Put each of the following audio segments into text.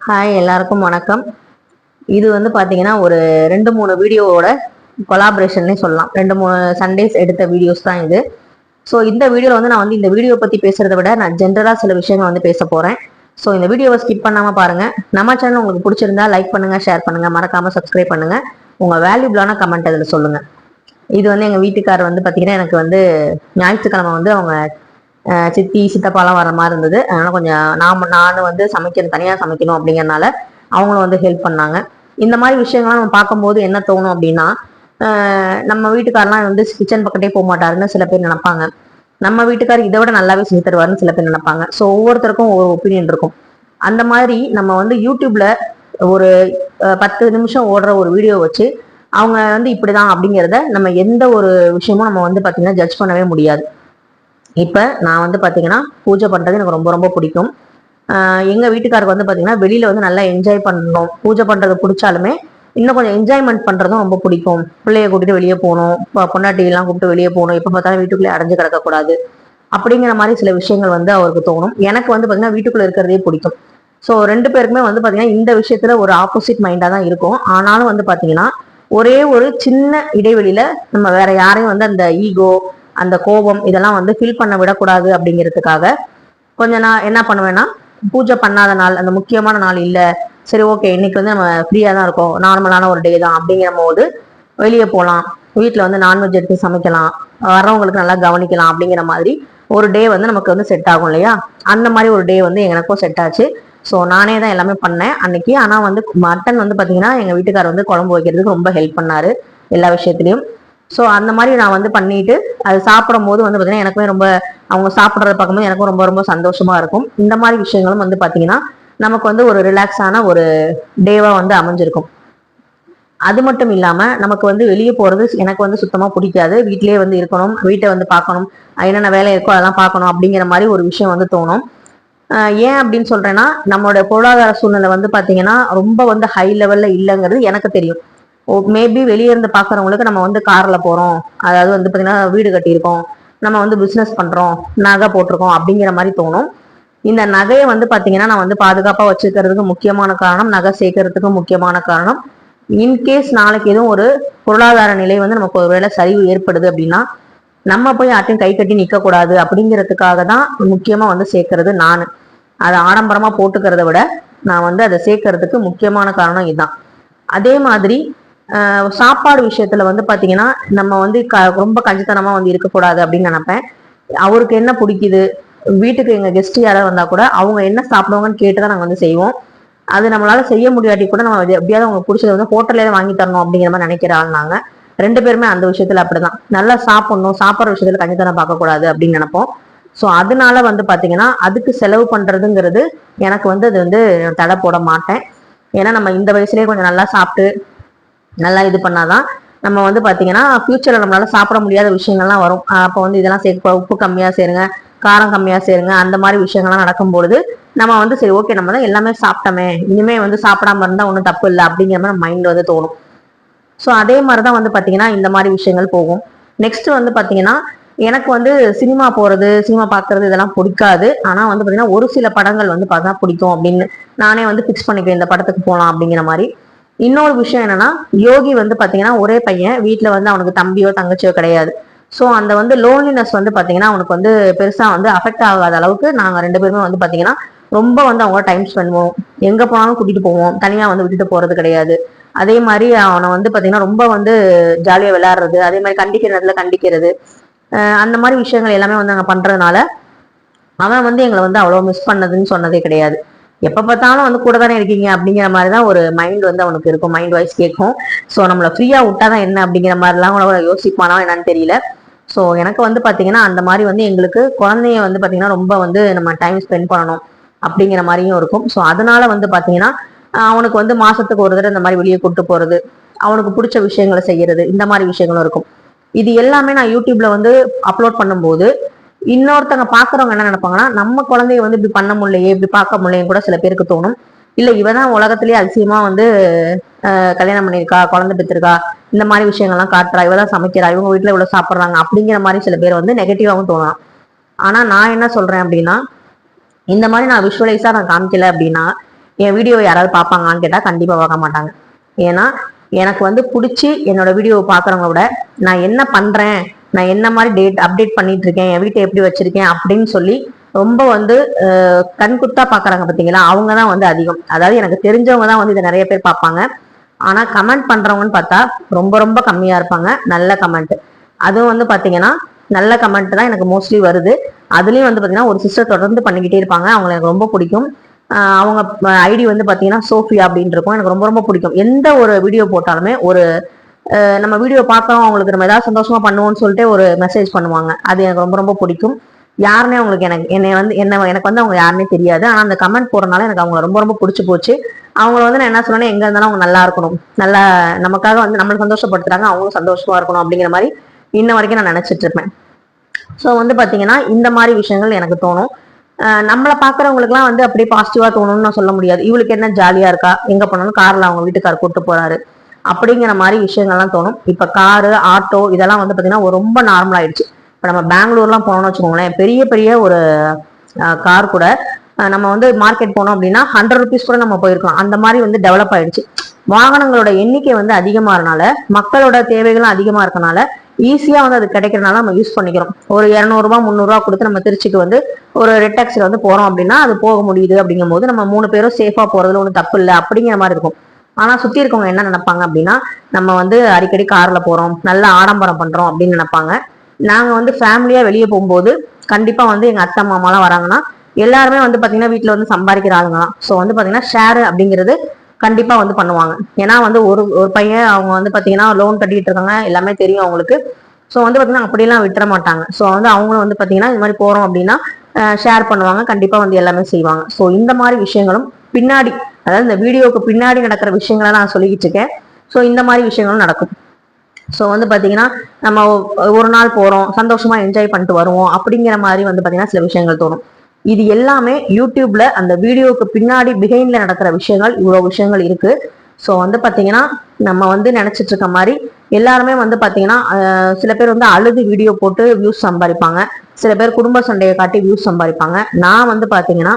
Hi, எல்லாருக்கும் வணக்கம். இது வந்து பார்த்தீங்கன்னா ஒரு 2-3 வீடியோவோட கொலாபரேஷன்னே சொல்லலாம். 2-3 சண்டேஸ் எடுத்த வீடியோஸ் தான் இது. ஸோ இந்த வீடியோவில் வந்து நான் வந்து இந்த வீடியோ பற்றி பேசுறதை விட நான் ஜென்ரலாக சில விஷயங்கள் வந்து பேச போகிறேன். ஸோ இந்த வீடியோவை ஸ்கிப் பண்ணாமல் பாருங்கள். நம்ம சேனல் உங்களுக்கு பிடிச்சிருந்தா லைக் பண்ணுங்கள், ஷேர் பண்ணுங்கள், மறக்காமல் சப்ஸ்கிரைப் பண்ணுங்கள். உங்கள் வேல்யூபிளான கமெண்ட் அதில் சொல்லுங்கள். இது வந்து எங்கள் வீட்டுக்காரர் வந்து பார்த்தீங்கன்னா எனக்கு வந்து ஞாயிற்றுக்கிழமை வந்து அவங்க சித்தி சித்தப்பாலாம் வர மாதிரி இருந்தது. அதனால கொஞ்சம் நான் வந்து சமைக்கணும், தனியாக சமைக்கணும் அப்படிங்கறனால அவங்களும் வந்து ஹெல்ப் பண்ணாங்க. இந்த மாதிரி விஷயங்கள்லாம் நம்ம பார்க்கும்போது என்ன தோணும் அப்படின்னா, நம்ம வீட்டுக்காரெல்லாம் வந்து கிச்சன் பக்கத்தே போக மாட்டாருன்னு சில பேர் நினைப்பாங்க. நம்ம வீட்டுக்காரர் இதை விட நல்லாவே செஞ்சு தருவாருன்னு சில பேர் நினைப்பாங்க. ஸோ ஒவ்வொருத்தருக்கும் ஒரு ஒப்பீனியன் இருக்கும். அந்த மாதிரி நம்ம வந்து யூடியூப்ல ஒரு 10 நிமிஷம் ஓடுற ஒரு வீடியோ வச்சு அவங்க வந்து இப்படிதான் அப்படிங்கிறத நம்ம எந்த ஒரு விஷயமும் நம்ம வந்து பார்த்தீங்கன்னா ஜட்ஜ் பண்ணவே முடியாது. இப்ப நான் வந்து பாத்தீங்கன்னா பூஜை பண்றது எனக்கு ரொம்ப ரொம்ப பிடிக்கும். எங்க வீட்டுக்காருக்கு வந்து பாத்தீங்கன்னா வெளியில வந்து நல்லா என்ஜாய் பண்ணணும், பூஜை பண்றது பிடிச்சாலுமே இன்னும் கொஞ்சம் என்ஜாய்மெண்ட் பண்றதும் ரொம்ப பிடிக்கும். பிள்ளைய கூட்டிட்டு வெளியே போகணும், பொண்டாட்டி எல்லாம் கூப்பிட்டு வெளியே போகணும், எப்ப பார்த்தாலும் வீட்டுக்குள்ளே அடைஞ்சு கிடக்கக்கூடாது அப்படிங்கிற மாதிரி சில விஷயங்கள் வந்து அவருக்கு தோணும். எனக்கு வந்து பாத்தீங்கன்னா வீட்டுக்குள்ள இருக்கிறதே பிடிக்கும். ஸோ 2 பேருக்குமே வந்து பாத்தீங்கன்னா இந்த விஷயத்துல ஒரு ஆப்போசிட் மைண்டா தான் இருக்கும். ஆனாலும் வந்து பாத்தீங்கன்னா ஒரே ஒரு சின்ன இடைவெளியில நம்ம வேற யாரையும் வந்து அந்த ஈகோ, அந்த கோபம் இதெல்லாம் வந்து ஃபில் பண்ண விடக்கூடாது அப்படிங்கிறதுக்காக கொஞ்சம் நான் என்ன பண்ணுவேன்னா, பூஜை பண்ணாத நாள், அந்த முக்கியமான நாள் இல்ல, சரி ஓகே இன்னைக்கு வந்து நம்ம ஃப்ரீயா தான் இருக்கோம், நார்மலான ஒரு டே தான் அப்படிங்கிற போது வெளியே போகலாம், வீட்டில் வந்து நான்வெஜ் எடுத்து சமைக்கலாம், வர்றவங்களுக்கு நல்லா கவனிக்கலாம் அப்படிங்கிற மாதிரி ஒரு டே வந்து நமக்கு வந்து செட் ஆகும் இல்லையா. அந்த மாதிரி ஒரு டே வந்து எனக்கும் செட் ஆச்சு. ஸோ நானே தான் எல்லாமே பண்ணேன் அன்னைக்கு. ஆனால் வந்து மட்டன் வந்து பார்த்தீங்கன்னா எங்கள் வீட்டுக்காரர் வந்து குழம்பு வைக்கிறதுக்கு ரொம்ப ஹெல்ப் பண்ணாரு எல்லா விஷயத்துலையும். ஸோ அந்த மாதிரி நான் வந்து பண்ணிட்டு அது சாப்பிடும் போது வந்து பார்த்தீங்கன்னா எனக்குமே ரொம்ப, அவங்க சாப்பிட்றத பார்க்கும்போது எனக்கும் ரொம்ப ரொம்ப சந்தோஷமா இருக்கும். இந்த மாதிரி விஷயங்களும் வந்து பார்த்தீங்கன்னா நமக்கு வந்து ஒரு ரிலாக்ஸான ஒரு டேவா வந்து அமைஞ்சிருக்கும். அது மட்டும் இல்லாம நமக்கு வந்து வெளியே போறது எனக்கு வந்து சுத்தமா பிடிக்காது. வீட்டிலேயே வந்து இருக்கணும், வீட்டை வந்து பார்க்கணும், என்னென்ன வேலை இருக்கோ அதெல்லாம் பார்க்கணும் அப்படிங்கிற மாதிரி ஒரு விஷயம் வந்து தோணும். ஏன் அப்படின்னு சொல்றேன்னா, நம்மளோட பொருளாதார சூழ்நிலை வந்து பாத்தீங்கன்னா ரொம்ப வந்து ஹை லெவல்ல இல்லைங்கிறது எனக்கு தெரியும். மேபி வெளியே இருந்து பாக்குறவங்களுக்கு நம்ம வந்து கார்ல போறோம், அதாவது வந்து பாத்தீங்கன்னா வீடு கட்டியிருக்கோம், நம்ம வந்து பிசினஸ் பண்றோம், நகை போட்டிருக்கோம் அப்படிங்கிற மாதிரி தோணும். இந்த நகையை வந்து பாத்தீங்கன்னா நான் வந்து பாதுகாப்பா வச்சுக்கிறதுக்கு முக்கியமான காரணம், நகை சேர்க்கறதுக்கு முக்கியமான காரணம், இன்கேஸ் நாளைக்கு எதுவும் ஒரு பொருளாதார நிலை வந்து நமக்கு ஒருவேளை சரிவு ஏற்படுது அப்படின்னா நம்ம போய் யார்ட்டையும் கை கட்டி நிக்க கூடாது அப்படிங்கிறதுக்காக தான் முக்கியமா வந்து சேர்க்கறது. நான் அதை ஆடம்பரமா போட்டுக்கிறத விட நான் வந்து அதை சேர்க்கறதுக்கு முக்கியமான காரணம் இதுதான். அதே மாதிரி சாப்பாடு விஷயத்துல வந்து பாத்தீங்கன்னா நம்ம வந்து ரொம்ப கஞ்சித்தனமா வந்து இருக்கக்கூடாது அப்படின்னு நினைப்பேன். அவருக்கு என்ன பிடிக்குது, வீட்டுக்கு எங்க கெஸ்ட் யாராவது வந்தா கூட அவங்க என்ன சாப்பிடுவாங்கன்னு கேட்டுதான் நாங்க வந்து செய்வோம். அது நம்மளால செய்ய முடியாட்டி கூட நம்ம எப்படியாவது அவங்க பிடிச்சத வந்து ஹோட்டல்ல வாங்கி தரணும் அப்படிங்கிற மாதிரி நினைக்கிற ஆள் நாங்க. 2 பேருமே அந்த விஷயத்துல அப்படிதான். நல்லா சாப்பிடணும், சாப்பிட்ற விஷயத்துல கஞ்சித்தனம் பார்க்க கூடாது அப்படின்னு நினைப்போம். ஸோ அதனால வந்து பாத்தீங்கன்னா அதுக்கு செலவு பண்றதுங்கிறது எனக்கு வந்து அது வந்து தடை போட மாட்டேன். ஏன்னா நம்ம இந்த வயசுலயே கொஞ்சம் நல்லா சாப்பிட்டு நல்லா இது பண்ணாதான் நம்ம வந்து பாத்தீங்கன்னா ஃபியூச்சர்ல நம்மளால சாப்பிட முடியாத விஷயங்கள்லாம் வரும். அப்போ வந்து இதெல்லாம் சேர்க்க, உப்பு கம்மியா சேருங்க, காரம் கம்மியா சேருங்க, அந்த மாதிரி விஷயங்கள்லாம் நடக்கும்பொழுது நம்ம வந்து சரி ஓகே நம்ம தான் எல்லாமே சாப்பிட்டோமே, இனிமே வந்து சாப்பிடாம இருந்தா ஒன்றும் தப்பு இல்லை அப்படிங்கிற மாதிரி மைண்ட் வந்து தோணும். ஸோ அதே மாதிரிதான் வந்து பாத்தீங்கன்னா இந்த மாதிரி விஷயங்கள் போகும். நெக்ஸ்ட் வந்து பாத்தீங்கன்னா எனக்கு வந்து சினிமா போறது, சினிமா பாக்குறது இதெல்லாம் பிடிக்காது. ஆனா வந்து பாத்தீங்கன்னா ஒரு சில படங்கள் வந்து பார்த்தா பிடிக்கும் அப்படின்னு நானே வந்து பிக்ஸ் பண்ணிக்குவேன், இந்த படத்துக்கு போகலாம் அப்படிங்கிற மாதிரி. இன்னொரு விஷயம் என்னன்னா, யோகி வந்து பாத்தீங்கன்னா ஒரே பையன், வீட்டுல வந்து அவனுக்கு தம்பியோ தங்கச்சியோ கிடையாது. ஸோ அந்த வந்து லோன்லினஸ் வந்து பாத்தீங்கன்னா அவனுக்கு வந்து பெருசா வந்து அஃபெக்ட் ஆகாத அளவுக்கு நாங்க 2 பேருமே வந்து பாத்தீங்கன்னா ரொம்ப வந்து அவங்க டைம் ஸ்பெண்ட் பண்ணுவோம், எங்க போனாலும் கூட்டிட்டு போவோம், தனியா வந்து விட்டுட்டு போறது கிடையாது. அதே மாதிரி அவனை வந்து பாத்தீங்கன்னா ரொம்ப வந்து ஜாலியா விளையாடுறது, அதே மாதிரி கண்டிக்கிற நேரத்துல கண்டிக்கிறது, அந்த மாதிரி விஷயங்கள் எல்லாமே வந்து நாங்க பண்றதுனால அவன் வந்து எங்களை வந்து அவ்வளவு மிஸ் பண்ணதுன்னு சொன்னதே கிடையாது. எப்ப பார்த்தாலும் வந்து கூட தானே இருக்கீங்க அப்படிங்கிற மாதிரிதான் ஒரு மைண்ட் வந்து அவனுக்கு இருக்கும், மைண்ட் வைஸ் கேட்கும். ஸோ நம்மளை ஃப்ரீயா விட்டாதான் என்ன அப்படிங்கிற மாதிரிலாம் கூட யோசிப்பானா என்னன்னு தெரியல. ஸோ எனக்கு வந்து பாத்தீங்கன்னா அந்த மாதிரி வந்து எங்களுக்கு குழந்தைய வந்து பாத்தீங்கன்னா ரொம்ப வந்து நம்ம டைம் ஸ்பெண்ட் பண்ணணும் அப்படிங்கிற மாதிரியும் இருக்கும். ஸோ அதனால வந்து பாத்தீங்கன்னா அவனுக்கு வந்து மாசத்துக்கு ஒரு தடவை இந்த மாதிரி வெளியே கூட்டு போறது, அவனுக்கு பிடிச்ச விஷயங்களை செய்யறது, இந்த மாதிரி விஷயங்களும் இருக்கும். இது எல்லாமே நான் யூடியூப்ல வந்து அப்லோட் பண்ணும்போது இன்னொருத்தங்க பாக்குறவங்க என்ன நினைப்பாங்கன்னா, நம்ம குழந்தைய வந்து இப்படி பண்ண முடியலையே, இப்படி பார்க்க முடியலையே கூட சில பேருக்கு தோணும். இல்ல இவதான் உலகத்திலேயே அதிசயமா வந்து கல்யாணம் பண்ணிருக்கா, குழந்தை பெற்றிருக்கா, இந்த மாதிரி விஷயங்கள்லாம் காட்டுறா, இவதான் சமைக்கிறா, இவங்க வீட்டுல இவ்வளவு சாப்பிடுறாங்க அப்படிங்கிற மாதிரி சில பேர் வந்து நெகட்டிவாவும் தோணலாம். ஆனா நான் என்ன சொல்றேன் அப்படின்னா, இந்த மாதிரி நான் விஷுவலைஸா நான் காமிக்கல அப்படின்னா என் வீடியோ யாராவது பார்ப்பாங்களான்னு கேட்டால் கண்டிப்பாக பார்க்க மாட்டாங்க. ஏன்னா எனக்கு வந்து பிடிச்சி என்னோட வீடியோவை பார்க்குறவங்க விட நான் என்ன பண்ணுறேன், நான் என்ன மாதிரி அப்டேட் பண்ணிட்டு இருக்கேன், என் வீட்டை எப்படி வச்சிருக்கேன் அப்படின்னு சொல்லி ரொம்ப வந்து கண்குத்தா பாக்குறாங்க பாத்தீங்களா, அவங்க தான் வந்து அதிகம். அதாவது எனக்கு தெரிஞ்சவங்க தான் வந்து இதை நிறைய பேர் பார்ப்பாங்க. ஆனா கமெண்ட் பண்றவங்கன்னு பார்த்தா ரொம்ப ரொம்ப கம்மியா இருப்பாங்க நல்ல கமெண்ட். அதுவும் வந்து பாத்தீங்கன்னா நல்ல கமெண்ட் தான் எனக்கு மோஸ்ட்லி வருது. அதுலயும் வந்து பாத்தீங்கன்னா ஒரு சிஸ்டர் தொடர்ந்து பண்ணிக்கிட்டே இருப்பாங்க, அவங்க எனக்கு ரொம்ப பிடிக்கும். அவங்க ஐடி வந்து பாத்தீங்கன்னா சோஃபியா அப்படின்னு இருக்கும், எனக்கு ரொம்ப ரொம்ப பிடிக்கும். எந்த ஒரு வீடியோ போட்டாலுமே ஒரு நம்ம வீடியோ பார்க்கறோம், அவங்களுக்கு நம்ம ஏதாவது சந்தோஷமா பண்ணுவோம்னு சொல்லிட்டு ஒரு மெசேஜ் பண்ணுவாங்க. அது எனக்கு ரொம்ப ரொம்ப பிடிக்கும். யாருன்னே அவங்களுக்கு எனக்கு வந்து அவங்க யாருன்னே தெரியாது. ஆனா அந்த கமெண்ட் போறதுனால எனக்கு அவங்க ரொம்ப ரொம்ப பிடிச்சி போச்சு. அவங்கள வந்து நான் என்ன சொன்னேன்னா, எங்க இருந்தாலும் அவங்க நல்லா இருக்கணும், நல்லா நமக்காக வந்து நம்மளை சந்தோஷப்படுத்துறாங்க, அவங்களும் சந்தோஷமா இருக்கணும் அப்படிங்கிற மாதிரி இன்ன வரைக்கும் நான் நினைச்சிட்டு இருப்பேன். ஸோ வந்து பாத்தீங்கன்னா இந்த மாதிரி விஷயங்கள் எனக்கு தோணும். நம்மளை பாக்குறவங்களுக்குலாம் வந்து அப்படியே பாசிட்டிவா தோணும்னு நான் சொல்ல முடியாது. இவளுக்கு என்ன ஜாலியா இருக்கா, எங்க போனாலும் கார்ல அவங்க வீட்டுக்காரர் கூட்டு போறாரு அப்படிங்கிற மாதிரி விஷயங்கள்லாம் தோணும். இப்ப காரு ஆட்டோ இதெல்லாம் வந்து பாத்தீங்கன்னா ரொம்ப நார்மல் ஆயிடுச்சு. இப்ப நம்ம பெங்களூர்லாம் போனோம்னு வச்சுக்கோங்களேன், பெரிய பெரிய ஒரு கார் கூட நம்ம வந்து மார்க்கெட் போனோம் அப்படின்னா 100 ருபீஸ் கூட நம்ம போயிருக்கலாம். அந்த மாதிரி வந்து டெவலப் ஆயிடுச்சு. வாகனங்களோட எண்ணிக்கை வந்து அதிகமாகறனால, மக்களோட தேவைகளும் அதிகமா இருக்கனால ஈஸியா வந்து அது கிடைக்கிறனால நம்ம யூஸ் பண்ணிக்கிறோம். ஒரு 200 ரூபாய் 300 ரூபாய் கொடுத்து நம்ம திருச்சிக்கு வந்து ஒரு ரெட் டாக்ஸில வந்து போறோம் அப்படின்னா அது போக முடியுது. அப்படிங்கும் போது நம்ம 3 பேரும் சேஃபா போறதுல ஒன்றும் தப்பு இல்லை அப்படிங்கிற மாதிரி இருக்கும். ஆனா சுத்தி இருக்கவங்க என்ன நினைப்பாங்க அப்படின்னா, நம்ம வந்து அடிக்கடி கார்ல போறோம், நல்ல ஆடம்பரம் பண்றோம் அப்படின்னு நினைப்பாங்க. நாங்க வந்து ஃபேமிலியா வெளியே போகும்போது கண்டிப்பா வந்து எங்க அத்தை மாமாலாம் வராங்கன்னா எல்லாருமே வந்து பாத்தீங்கன்னா வீட்டுல வந்து சம்பாதிக்கிற ஆளுங்கலாம். ஸோ வந்து பாத்தீங்கன்னா ஷேர் அப்படிங்கிறது கண்டிப்பா வந்து பண்ணுவாங்க. ஏன்னா வந்து ஒரு ஒரு பையன் அவங்க வந்து பாத்தீங்கன்னா லோன் கட்டிட்டு இருக்காங்க, எல்லாமே தெரியும் அவங்களுக்கு. ஸோ வந்து பாத்தீங்கன்னா அப்படிலாம் விட்டுற மாட்டாங்க. ஸோ வந்து அவங்களும் வந்து பாத்தீங்கன்னா இது மாதிரி போறோம் அப்படின்னா ஷேர் பண்ணுவாங்க, கண்டிப்பா வந்து எல்லாமே செய்வாங்க. ஸோ இந்த மாதிரி விஷயங்களும் பின்னாடி, அதாவது இந்த வீடியோவுக்கு பின்னாடி நடக்கிற விஷயங்களை நான் சொல்லிக்கிட்டு இருக்கேன். ஸோ இந்த மாதிரி விஷயங்களும் நடக்கும். ஸோ வந்து பாத்தீங்கன்னா நம்ம ஒரு நாள் போறோம், சந்தோஷமா என்ஜாய் பண்ணிட்டு வருவோம் அப்படிங்கிற மாதிரி வந்து பாத்தீங்கன்னா சில விஷயங்கள் தோணும். இது எல்லாமே யூடியூப்ல அந்த வீடியோவுக்கு பின்னாடி பிஹைண்ட்ல நடக்கிற விஷயங்கள், இவ்வளவு விஷயங்கள் இருக்கு. ஸோ வந்து பாத்தீங்கன்னா நம்ம வந்து நினைச்சிட்டு இருக்க மாதிரி எல்லாருமே வந்து பாத்தீங்கன்னா சில பேர் வந்து அழுது வீடியோ போட்டு வியூஸ் சம்பாதிப்பாங்க, சில பேர் குடும்ப சண்டையை காட்டி வியூஸ் சம்பாதிப்பாங்க. நான் வந்து பாத்தீங்கன்னா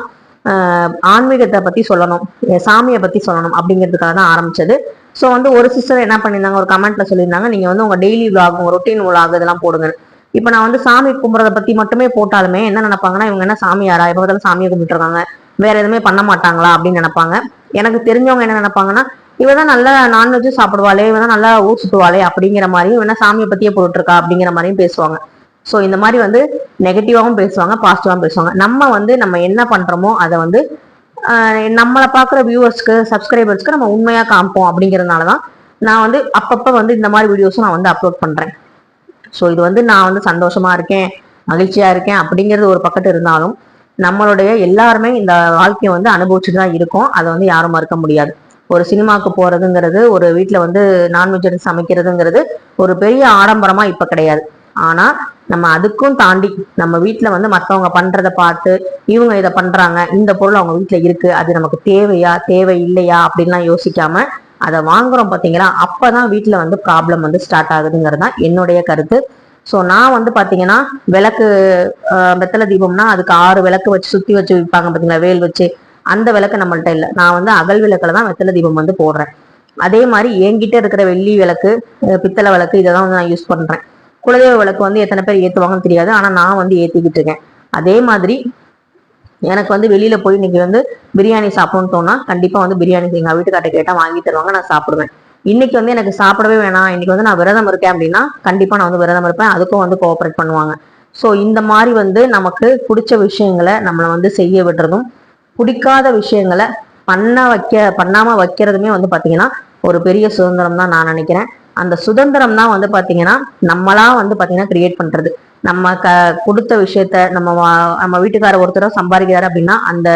ஆன்மீகத்தை பத்தி சொல்லணும், சாமியை பத்தி சொல்லணும் அப்படிங்கிறதுக்காக தான் ஆரம்பிச்சது. ஸோ வந்து ஒரு சிஸ்டர் என்ன பண்ணியிருந்தாங்க, ஒரு கமெண்ட்ல சொல்லியிருந்தாங்க, நீங்க வந்து உங்க டெய்லி விளாக், உங்க ரொட்டீன் விளாக் இதெல்லாம் போடுங்க. இப்ப நான் வந்து சாமி கும்பிட்றத பத்தி மட்டுமே போட்டாலுமே என்ன நினைப்பாங்கன்னா, இவங்க என்ன சாமியாரா, எப்ப பார்த்தாலும் சாமியை கும்பிட்டு இருக்காங்க, வேற எதுவுமே பண்ண மாட்டாங்களா அப்படின்னு நினைப்பாங்க. எனக்கு தெரிஞ்சவங்க என்ன நினைப்பாங்கன்னா, இவதான் நல்லா நான்வெஜ் சாப்பிடுவாளே, இவதான் நல்லா ஊர் சுத்துவாளே அப்படிங்கிற மாதிரியும், இவனா சாமியை பத்தியே போட்டுட்டு இருக்கா அப்படிங்கிற மாதிரியும் பேசுவாங்க. ஸோ இந்த மாதிரி வந்து நெகட்டிவாவும் பேசுவாங்க, பாசிட்டிவாவும் பேசுவாங்க. நம்ம வந்து நம்ம என்ன பண்றோமோ அதை வந்து நம்மளை பாக்குற வியூவர்ஸ்க்கு, சப்ஸ்கிரைபர்ஸ்க்கு நம்ம உண்மையா காமிப்போம் அப்படிங்கறதுனாலதான் நான் வந்து அப்பப்ப வந்து இந்த மாதிரி வீடியோஸும் நான் வந்து அப்லோட் பண்றேன். ஸோ இது வந்து நான் வந்து சந்தோஷமா இருக்கேன், மகிழ்ச்சியா இருக்கேன் அப்படிங்கிறது ஒரு பக்கத்து இருந்தாலும், நம்மளுடைய எல்லாருமே இந்த வாழ்க்கையை வந்து அனுபவிச்சுட்டு தான் இருக்கோம். அதை வந்து யாரும் மறுக்க முடியாது. ஒரு சினிமாவுக்கு போறதுங்கிறது, ஒரு வீட்டுல வந்து நான்வெஜ் எடுத்து சமைக்கிறதுங்கிறது ஒரு பெரிய ஆடம்பரமா இப்ப கிடையாது. ஆனா நம்ம அதுக்கும் தாண்டி நம்ம வீட்டுல வந்து மத்தவங்க பண்றதை பார்த்து இவங்க இதை பண்றாங்க, இந்த பொருள் அவங்க வீட்டுல இருக்கு, அது நமக்கு தேவையா தேவை இல்லையா அப்படின்லாம் யோசிக்காம அதை வாங்குறோம் பாத்தீங்களா, அப்பதான் வீட்டுல வந்து ப்ராப்ளம் வந்து ஸ்டார்ட் ஆகுதுங்கிறது தான் என்னுடைய கருத்து. ஸோ நான் வந்து பாத்தீங்கன்னா விளக்கு, வெத்தலை தீபம்னா அதுக்கு 6 விளக்கு வச்சு சுத்தி வச்சு விற்பாங்க பாத்தீங்களா, வேல் வச்சு, அந்த விளக்கு நம்மள்ட்ட இல்லை. நான் வந்து அகல் விளக்குல தான் வெத்தலை தீபம் வந்து போடுறேன். அதே மாதிரி என்கிட்ட இருக்கிற வெள்ளி விளக்கு, பித்தளை விளக்கு இதை தான் வந்து நான் யூஸ் பண்றேன். குலதெய்வ விளக்கு வந்து எத்தனை பேர் ஏத்துவாங்கன்னு தெரியாது, ஆனா நான் வந்து ஏத்திக்கிட்டு இருக்கேன். அதே மாதிரி எனக்கு வந்து வெளியில போய் இன்னைக்கு வந்து பிரியாணி சாப்பிடணும்னு தோணா கண்டிப்பா வந்து பிரியாணி எங்க வீட்டுக்கார்ட்ட கேட்டா வாங்கி தருவாங்க, நான் சாப்பிடுவேன். இன்னைக்கு வந்து எனக்கு சாப்பிடவே வேணாம், இன்னைக்கு வந்து நான் விரதம் இருக்கேன் அப்படின்னா கண்டிப்பா நான் வந்து விரதம் இருப்பேன், அதுக்கும் வந்து கோஆபரேட் பண்ணுவாங்க. ஸோ இந்த மாதிரி வந்து நமக்கு பிடிச்ச விஷயங்களை நம்மளை வந்து செய்ய விடுறதும், பிடிக்காத விஷயங்களை பண்ணாம வைக்கிறதுமே வந்து பாத்தீங்கன்னா ஒரு பெரிய சுதந்திரம் தான் நான் நினைக்கிறேன். அந்த சுதந்திரம் தான் வந்து பாத்தீங்கன்னா நம்மளா வந்து பாத்தீங்கன்னா கிரியேட் பண்றது. நம்ம கொடுத்த விஷயத்த நம்ம வீட்டுக்கார ஒருத்தர் சம்பாதிக்கிறாரு அப்படின்னா அந்த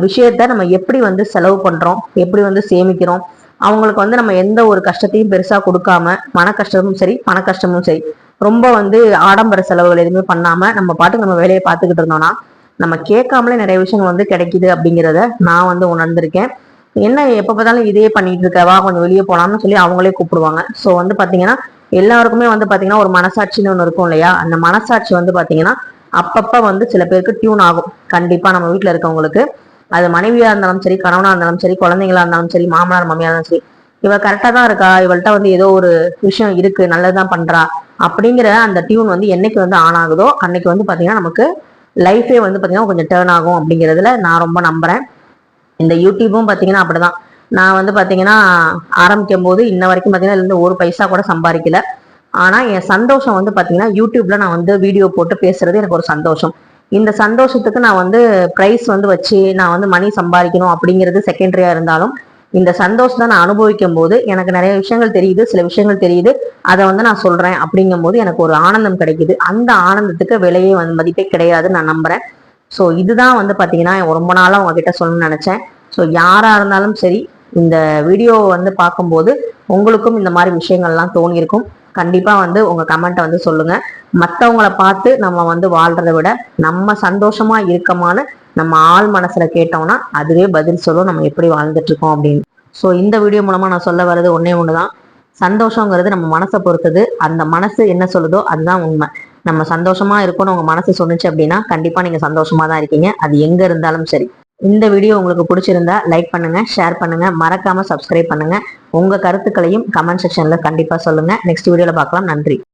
விஷயத்த நம்ம எப்படி வந்து செலவு பண்றோம், எப்படி வந்து சேமிக்கிறோம், அவங்களுக்கு வந்து நம்ம எந்த ஒரு கஷ்டத்தையும் பெருசா கொடுக்காம, மன கஷ்டமும் சரி பண கஷ்டமும் சரி ரொம்ப வந்து ஆடம்பர செலவுகள் எதுவுமே பண்ணாம நம்ம பாட்டுக்கு நம்ம வேலையை பார்த்துக்கிட்டு இருந்தோம்னா நம்ம கேட்காமலே நிறைய விஷயங்கள் வந்து கிடைக்குது அப்படிங்கிறத நான் வந்து உணர்ந்திருக்கேன். என்ன எப்ப பார்த்தாலும் இதே பண்ணிட்டு இருக்கவா, கொஞ்சம் வெளியே போலாம்னு சொல்லி அவங்களே கூப்பிடுவாங்க. ஸோ வந்து பாத்தீங்கன்னா எல்லாருக்குமே வந்து பாத்தீங்கன்னா ஒரு மனசாட்சின்னு ஒண்ணு இருக்கும் இல்லையா, அந்த மனசாட்சி வந்து பாத்தீங்கன்னா அப்பப்ப வந்து சில பேருக்கு டியூன் ஆகும். கண்டிப்பா நம்ம வீட்டுல இருக்கவங்களுக்கு அது மனைவியா இருந்தாலும் சரி, கணவனா இருந்தாலும் சரி, குழந்தைங்களா இருந்தாலும் சரி, மாமனார் மாமியா இருந்தாலும் சரி, இவ கரெக்டா தான் இருக்கா, இவள்கிட்ட வந்து ஏதோ ஒரு விஷயம் இருக்கு, நல்லதுதான் பண்றா அப்படிங்கிற அந்த டியூன் வந்து என்னைக்கு வந்து ஆன் ஆகுதோ அன்னைக்கு வந்து பாத்தீங்கன்னா நமக்கு லைஃபே வந்து பாத்தீங்கன்னா கொஞ்சம் டேர்ன் ஆகும் அப்படிங்கிறதுல நான் ரொம்ப நம்புறேன். இந்த யூடியூப்பும் பாத்தீங்கன்னா அப்படிதான். நான் வந்து பாத்தீங்கன்னா ஆரம்பிக்கும் போது இன்ன வரைக்கும் பாத்தீங்கன்னா இதுல இருந்து ஒரு பைசா கூட சம்பாதிக்கல. ஆனா என் சந்தோஷம் வந்து பாத்தீங்கன்னா யூடியூப்ல நான் வந்து வீடியோ போட்டு பேசுறது எனக்கு ஒரு சந்தோஷம். இந்த சந்தோஷத்துக்கு நான் வந்து பிரைஸ் வந்து வச்சு நான் வந்து மணி சம்பாதிக்கணும் அப்படிங்கிறது செகண்டரியா இருந்தாலும், இந்த சந்தோஷத்தை நான் அனுபவிக்கும் போது எனக்கு நிறைய விஷயங்கள் தெரியுது, சில விஷயங்கள் தெரியுது, அதை வந்து நான் சொல்றேன் அப்படிங்கும் போது எனக்கு ஒரு ஆனந்தம் கிடைக்குது. அந்த ஆனந்தத்துக்கு விலையே வந்து மதிப்பே கிடையாதுன்னு நான் நம்புறேன். ஸோ இதுதான் வந்து பாத்தீங்கன்னா ரொம்ப நாளா உங்ககிட்ட சொல்லணும்னு நினைச்சேன். ஸோ யாரா இருந்தாலும் சரி, இந்த வீடியோ வந்து பார்க்கும்போது உங்களுக்கும் இந்த மாதிரி விஷயங்கள்லாம் தோணியிருக்கும். கண்டிப்பா வந்து உங்க கமெண்ட்டை வந்து சொல்லுங்க. மற்றவங்கள பார்த்து நம்ம வந்து வாழ்றதை விட நம்ம சந்தோஷமா இருக்கமான்னு நம்ம ஆள் மனசுல கேட்டோம்னா அதுவே பதில் சொல்லும் நம்ம எப்படி வாழ்ந்துட்டு இருக்கோம் அப்படின்னு. ஸோ இந்த வீடியோ மூலமா நான் சொல்ல வர்றது ஒன்னே ஒண்ணுதான். சந்தோஷங்கிறது நம்ம மனசை பொறுத்தது. அந்த மனசு என்ன சொல்லுதோ அதுதான் உண்மை. நம்ம சந்தோஷமா இருக்கணும்னு உங்க மனசு சொன்னுச்சு அப்படின்னா கண்டிப்பா நீங்க சந்தோஷமா தான் இருக்கீங்க, அது எங்க இருந்தாலும் சரி. இந்த வீடியோ உங்களுக்கு பிடிச்சிருந்தா லைக் பண்ணுங்க, ஷேர் பண்ணுங்க, மறக்காம சப்ஸ்கிரைப் பண்ணுங்க. உங்க கருத்துக்களையும் கமெண்ட் செக்ஷன்ல கண்டிப்பா சொல்லுங்க. நெக்ஸ்ட் வீடியோல பார்க்கலாம். நன்றி.